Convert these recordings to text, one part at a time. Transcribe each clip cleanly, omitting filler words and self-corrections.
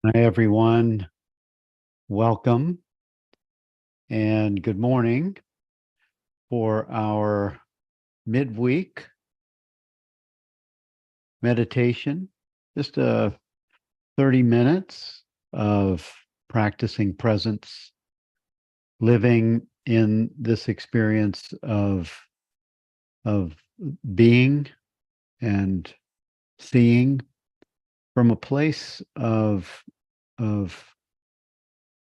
Hi, everyone. Welcome and good morning for our midweek meditation. Just 30 minutes of practicing presence, living in this experience of being and seeing from a place of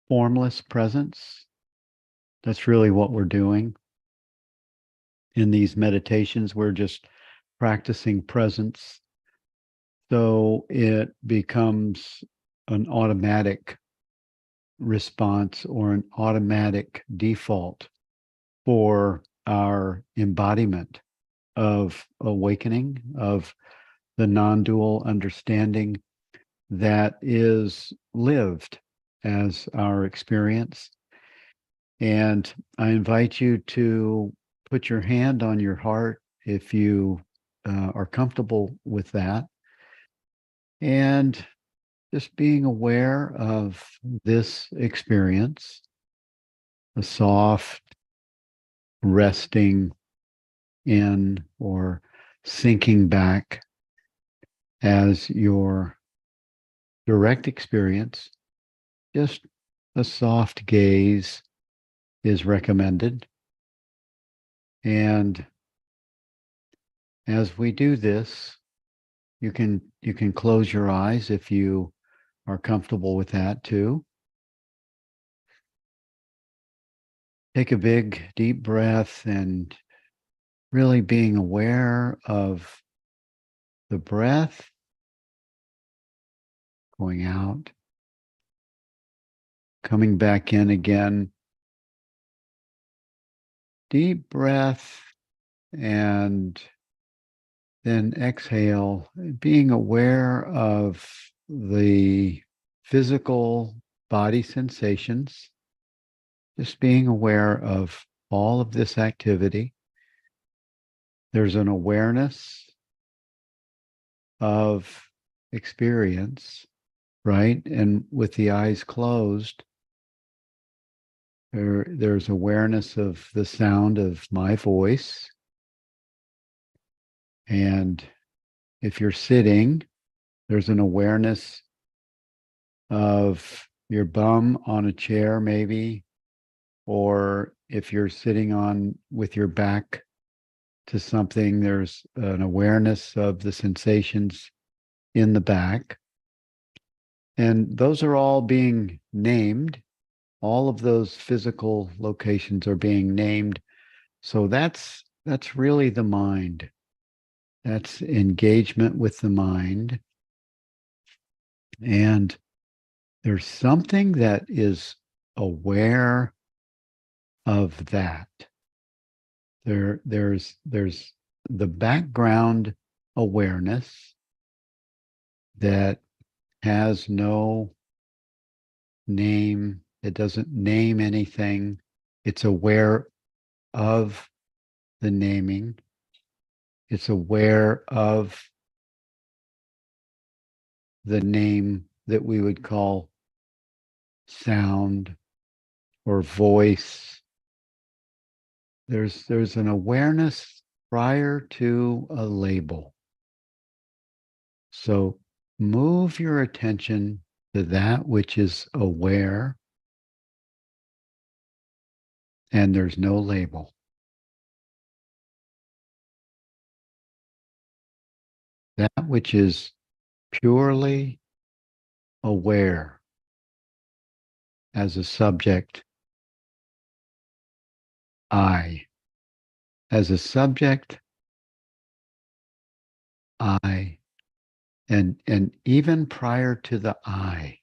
formless presence. That's really what we're doing in these meditations. We're just practicing presence. So it becomes an automatic response or an automatic default for our embodiment of awakening, of the non dual understanding that is lived as our experience. And I invite you to put your hand on your heart if you are comfortable with that. And just being aware of this experience, a soft resting in or sinking back as your direct experience. Just a soft gaze is recommended. And as we do this, you can close your eyes if you are comfortable with that too. Take a big deep breath and really being aware of the breath going out, coming back in again. Deep breath and then exhale, being aware of the physical body sensations, just being aware of all of this activity. There's an awareness of experience, right? And with the eyes closed, there's awareness of the sound of my voice. And if you're sitting, there's an awareness of your bum on a chair, maybe, or if you're sitting on with your back to something, there's an awareness of the sensations in the back. And those are all being named. All of those physical locations are being named. So that's really the mind. That's engagement with the mind. And there's something that is aware of that. There's the background awareness that has no name. It doesn't name anything. It's aware of the naming. It's aware of the name that we would call sound or voice. There's an awareness prior to a label. So move your attention to that which is aware, and there's no label. That which is purely aware as a subject, I. As a subject, I. And even prior to the I,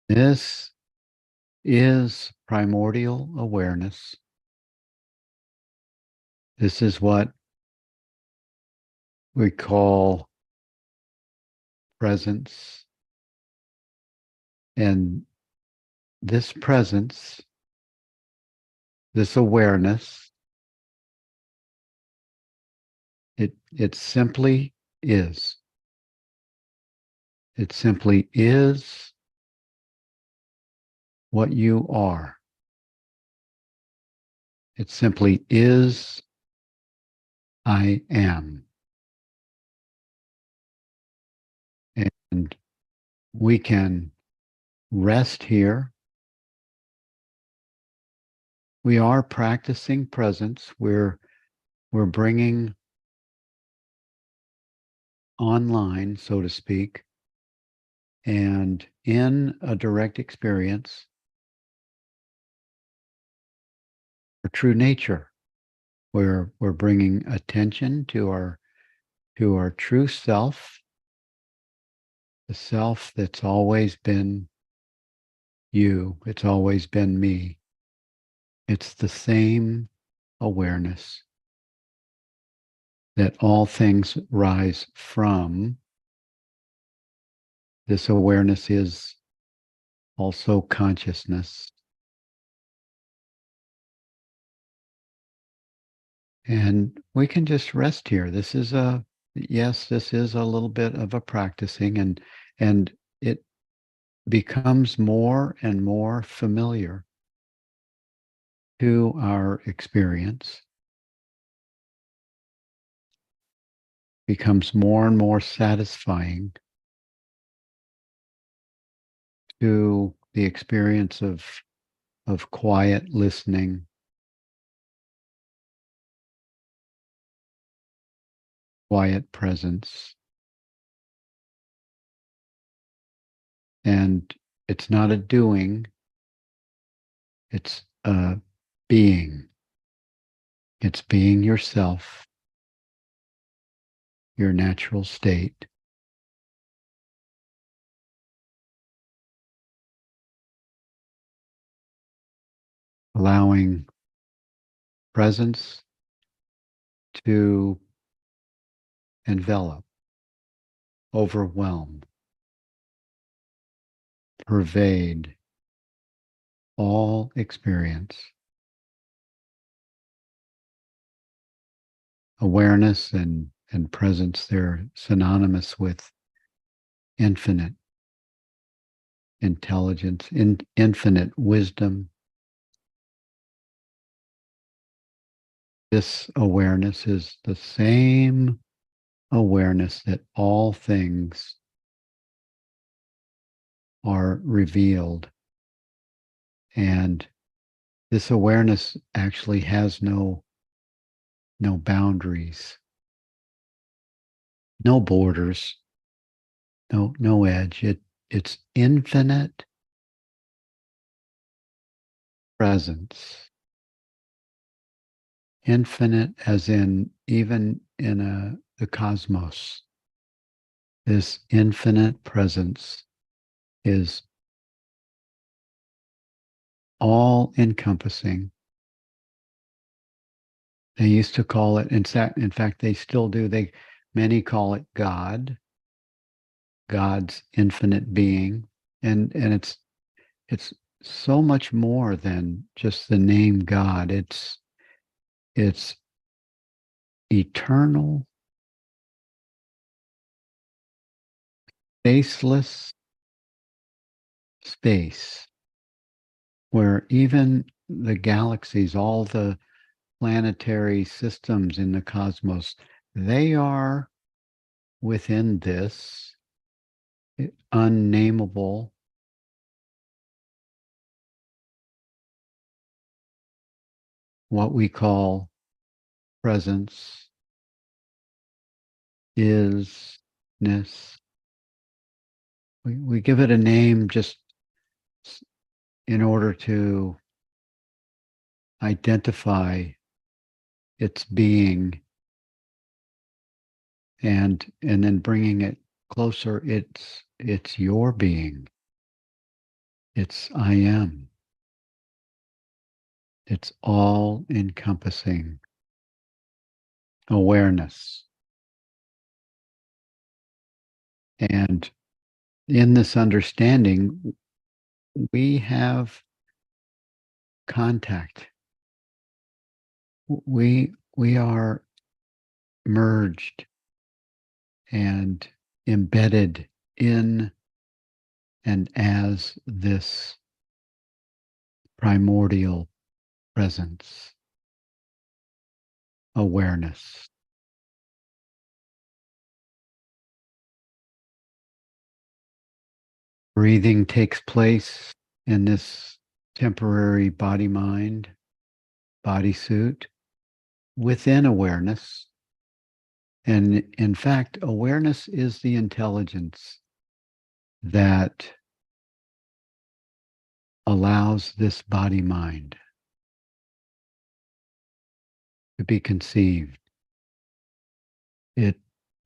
this is primordial awareness. This is what we call presence. And this presence, this awareness, it simply is. It simply is what you are. It simply is I am. And we can rest here. We are practicing presence. We're bringing online, so to speak, and in a direct experience, our true nature. We're bringing attention to our true self, the self that's always been you. It's always been me. It's the same awareness that all things rise from. This awareness is also consciousness. And we can just rest here. This is a little bit of a practicing, and it becomes more and more familiar to our experience, becomes more and more satisfying to the experience of quiet listening, quiet presence. And it's not a doing, it's a being. It's being yourself, your natural state. Allowing presence to envelop, overwhelm, pervade all experience. Awareness and presence, they're synonymous with infinite intelligence, infinite wisdom. This awareness is the same awareness that all things are revealed. And this awareness actually has no boundaries, no borders, no edge. It's infinite presence. Infinite as in even in the cosmos. This infinite presence is all encompassing. They used to call it, in fact, they still do. Many call it God, God's infinite being, and it's so much more than just the name God. It's eternal, faceless space where even the galaxies, all the planetary systems in the cosmos, they are within this unnameable what we call presence, isness. We give it a name just in order to identify its being, and then bringing it closer. It's your being. It's I am. It's all encompassing awareness. And in this understanding, we have contact. We are merged and embedded in and as this primordial presence, awareness. Breathing takes place in this temporary body-mind bodysuit within awareness. And in fact, awareness is the intelligence that allows this body-mind to be conceived.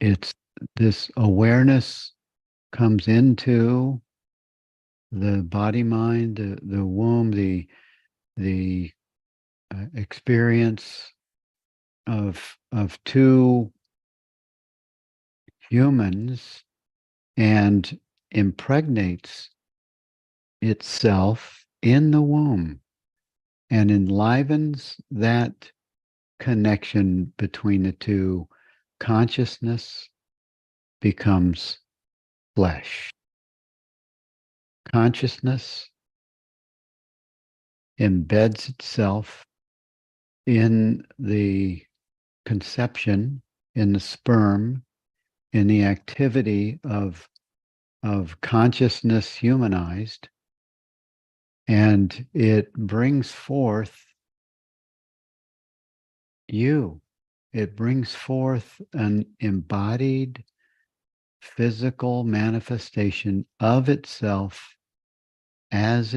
It's this awareness comes into the body-mind, the womb, the experience of two humans, and impregnates itself in the womb and enlivens that connection between the two. Consciousness becomes flesh. Consciousness embeds itself in the conception, in the sperm, in the activity of consciousness humanized, and it brings forth you. It brings forth an embodied physical manifestation of itself, as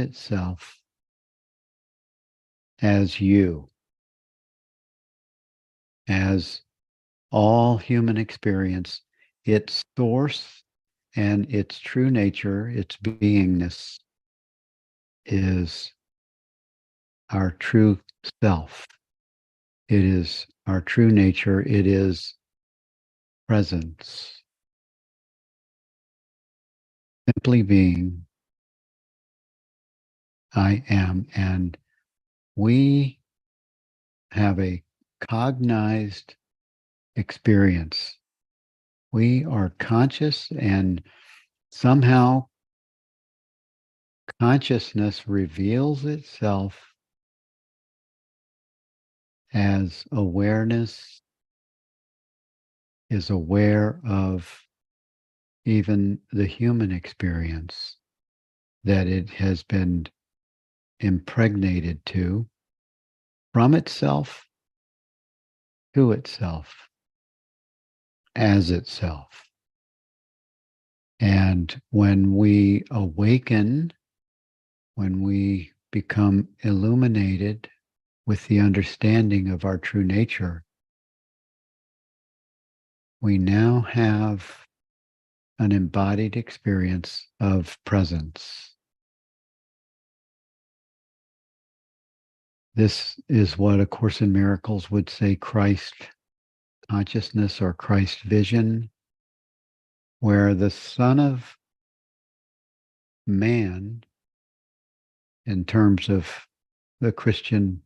you, as all human experience, its source and its true nature, its beingness, is our true self. It is our true nature. It is presence. Simply being, I am. And we have a cognized experience. We are conscious, and somehow consciousness reveals itself as awareness is aware of even the human experience that it has been impregnated to, from itself to itself, as itself. And when we awaken, when we become illuminated with the understanding of our true nature, we now have an embodied experience of presence. This is what A Course in Miracles would say Christ consciousness or Christ vision, where the Son of Man, in terms of the Christian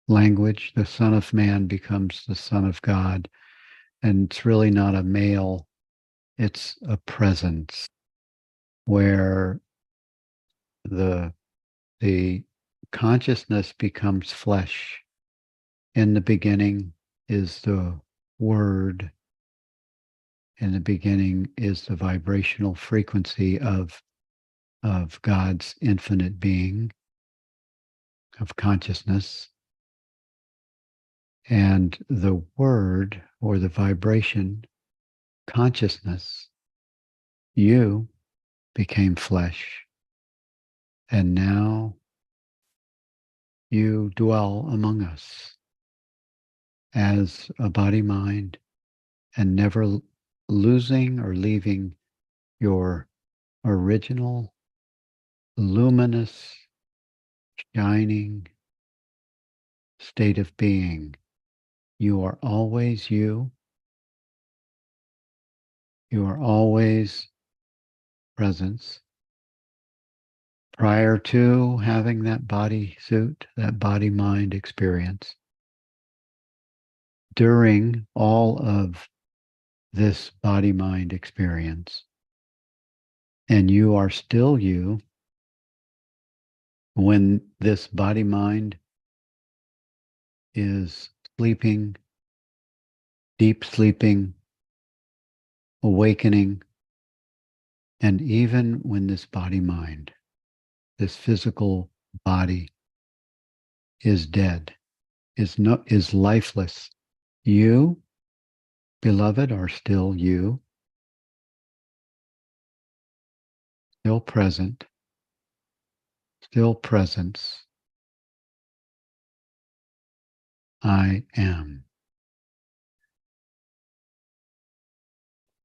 language, the Son of Man becomes the Son of God. And it's really not a male, it's a presence where the consciousness becomes flesh. In the beginning is the Word. In the beginning is the vibrational frequency of God's infinite being, of consciousness. And the word, or the vibration, consciousness, you, became flesh. And now you dwell among us as a body-mind, and never losing or leaving your original, luminous, shining state of being. You are always you. You are always presence. Prior to having that body suit, that body-mind experience, during all of this body-mind experience. And you are still you when this body-mind is sleeping, deep sleeping, awakening, and even when this body-mind, this physical body, is dead, is lifeless. You, beloved, are still you, still present, still presence. I am.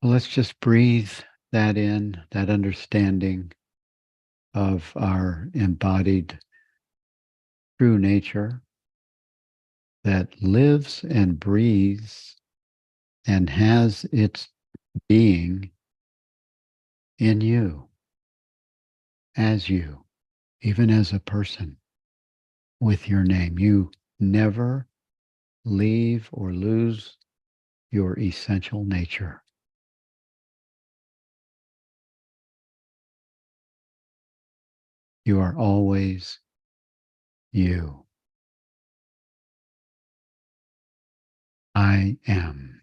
Well, let's just breathe that in, that understanding of our embodied true nature that lives and breathes and has its being in you, as you, even as a person with your name. You never leave or lose your essential nature. You are always you. I am.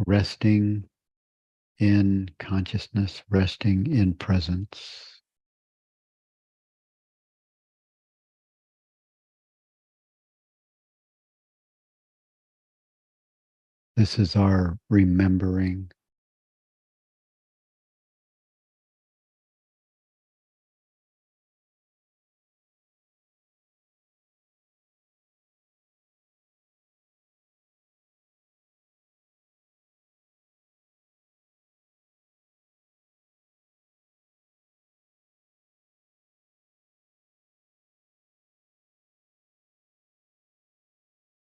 Resting in consciousness, resting in presence. This is our remembering.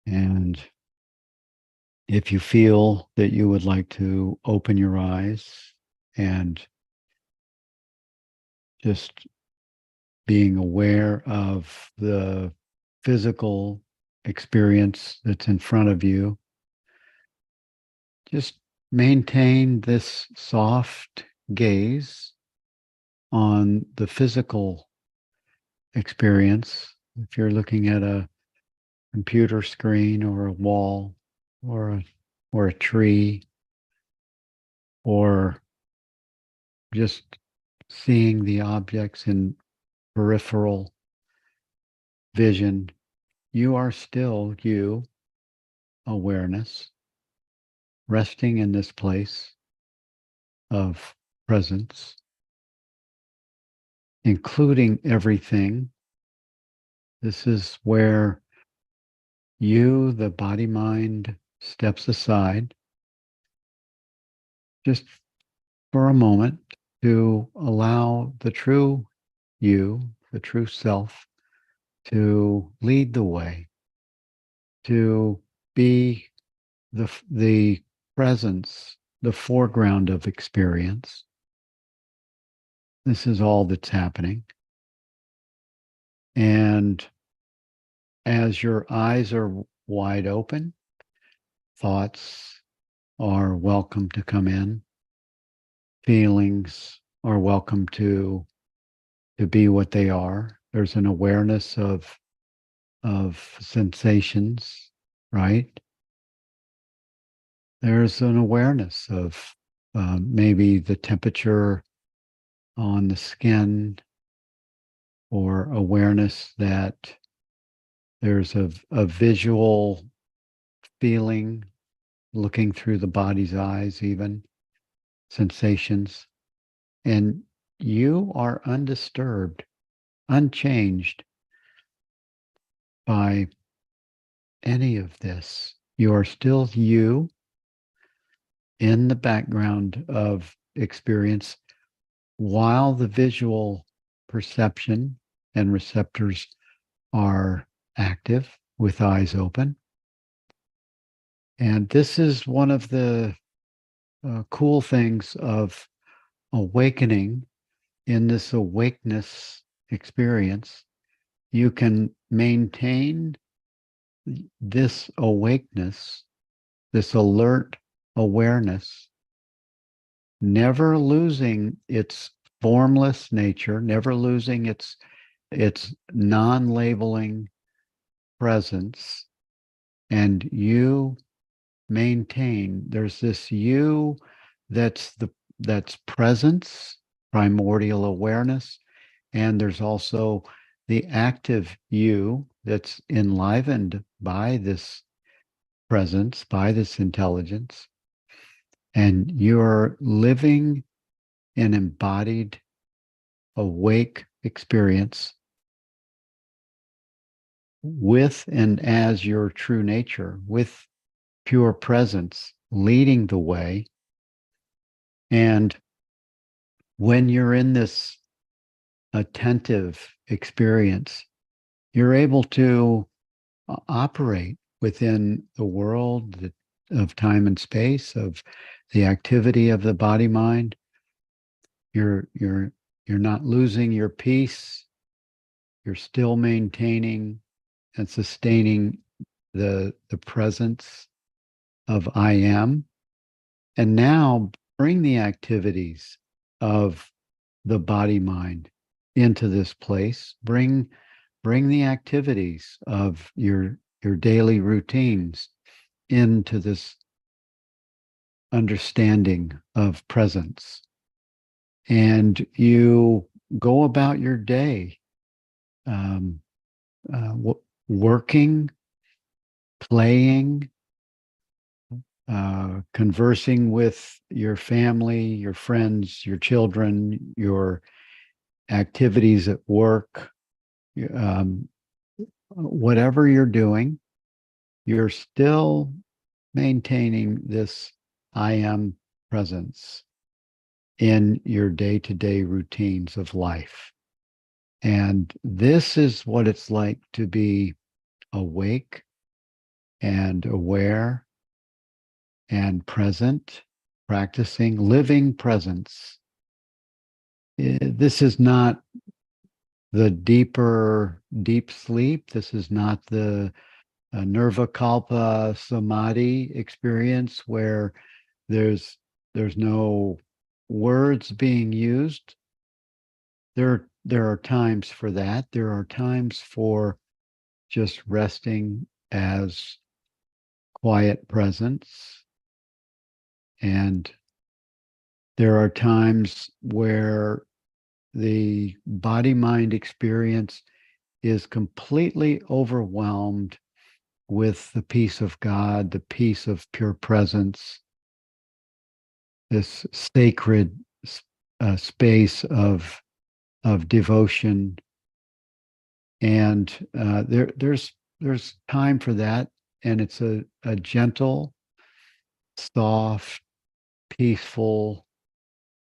And if you feel that you would like to open your eyes and just being aware of the physical experience that's in front of you, just maintain this soft gaze on the physical experience. If you're looking at a computer screen or a wall or a tree, or just seeing the objects in peripheral vision, you are still you, awareness, resting in this place of presence, including everything. This is where you, the body mind, steps aside just for a moment to allow the true you, the true self, to lead the way, to be the presence, the foreground of experience. This is all that's happening. And as your eyes are wide open, thoughts are welcome to come in. Feelings are welcome to be what they are. There's an awareness of sensations, right? There's an awareness of maybe the temperature on the skin, or awareness that there's a visual feeling looking through the body's eyes, even sensations. And you are undisturbed, unchanged by any of this. You are still you in the background of experience, while the visual perception and receptors are active with eyes open. And this is one of the cool things of awakening in this awakeness experience, you can maintain this awakeness, this alert awareness, never losing its formless nature, never losing its non-labeling presence, and you maintain. There's this you that's presence, primordial awareness, and there's also the active you that's enlivened by this presence, by this intelligence, and you're living an embodied, awake experience with and as your true nature, with pure presence leading the way. And when you're in this attentive experience, you're able to operate within the world of time and space, of the activity of the body mind. You're not losing your peace. You're still maintaining and sustaining the presence of I am. And now bring the activities of the body mind into this place. Bring the activities of your daily routines into this understanding of presence. And you go about your day, um, working, playing, conversing with your family, your friends, your children, your activities at work, um, whatever you're doing, you're still maintaining this I am presence in your day-to-day routines of life. And this is what it's like to be awake and aware and present, practicing living presence. This is not the deep sleep. This is not the nirvikalpa samadhi experience where there's no words being used. There are times for that. There are times for just resting as quiet presence. And there are times where the body mind experience is completely overwhelmed with the peace of God, the peace of pure presence, this sacred space of devotion. And there's time for that. And it's a gentle, soft, peaceful,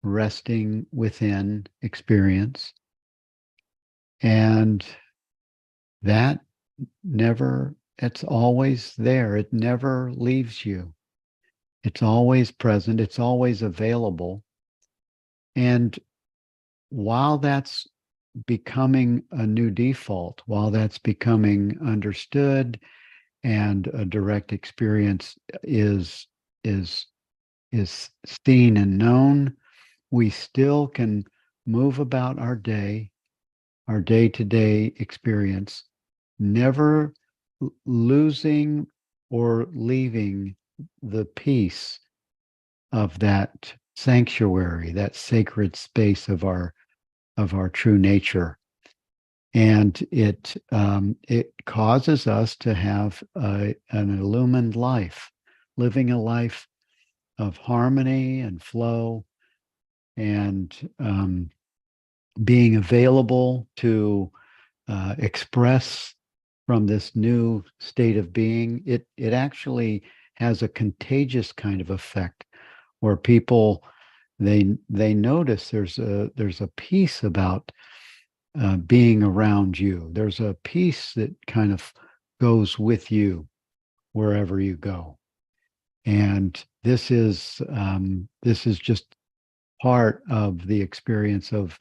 resting within experience. And that it's always there. It never leaves you. It's always present. It's always available. And while that's becoming a new default, while that's becoming understood and a direct experience is seen and known, we still can move about our day-to-day experience, never losing or leaving the peace of that sanctuary, that sacred space of our true nature. And it causes us to have an illumined life, living a life of harmony and flow, and being available to express from this new state of being. It actually has a contagious kind of effect where people they notice there's a peace about being around you. There's a peace that kind of goes with you wherever you go. And this is just part of the experience of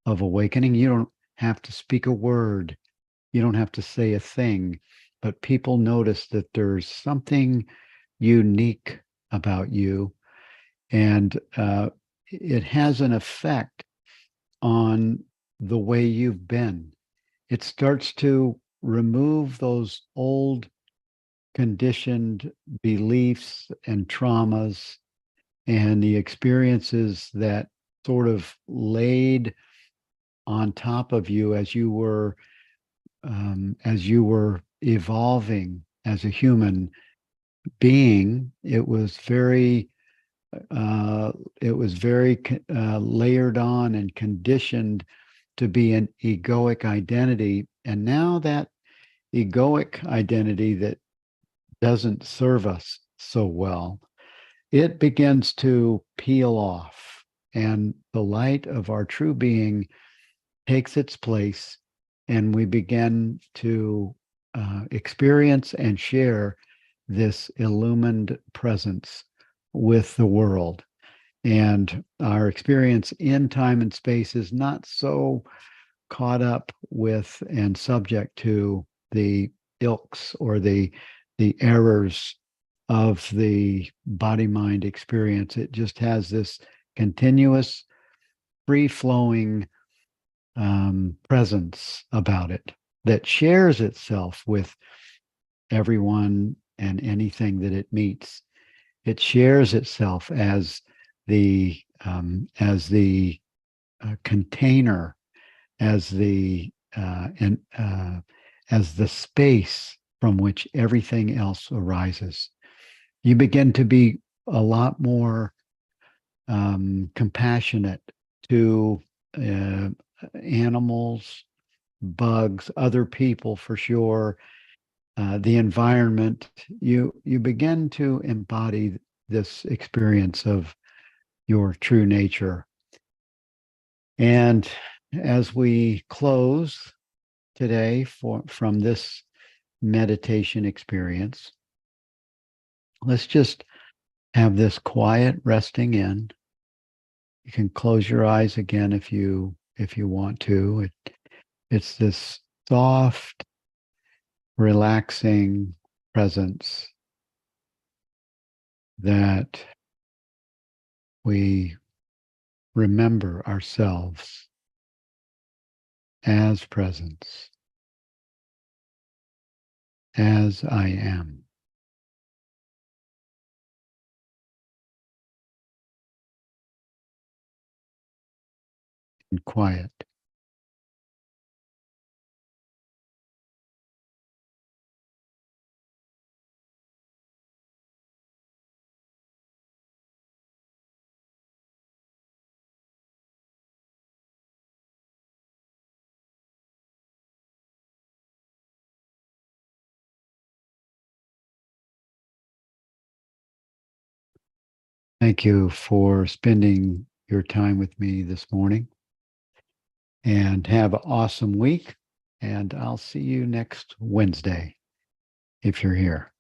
awakening. You don't have to speak a word You don't have to say a thing, but people notice that there's something unique about you, and it has an effect on the way you've been. It starts to remove those old conditioned beliefs and traumas and the experiences that sort of laid on top of you as you were evolving as a human being. Uh, it was very layered on and conditioned to be an egoic identity. And now that egoic identity that doesn't serve us so well, it begins to peel off, and the light of our true being takes its place, and we begin to experience and share this illumined presence with the world. And our experience in time and space is not so caught up with and subject to the ilks or the errors of the body mind experience. It just has this continuous free flowing presence about it that shares itself with everyone and anything that it meets. It shares itself as the container, as the and as the space from which everything else arises. You begin to be a lot more compassionate to animals, bugs, other people for sure, the environment. You begin to embody this experience of your true nature. And as we close today from this meditation experience, let's just have this quiet resting in. You can close your eyes again if you want to. It's this soft, relaxing presence that we remember ourselves as presence, as I am, in quiet. Thank you for spending your time with me this morning, and have an awesome week. And I'll see you next Wednesday if you're here.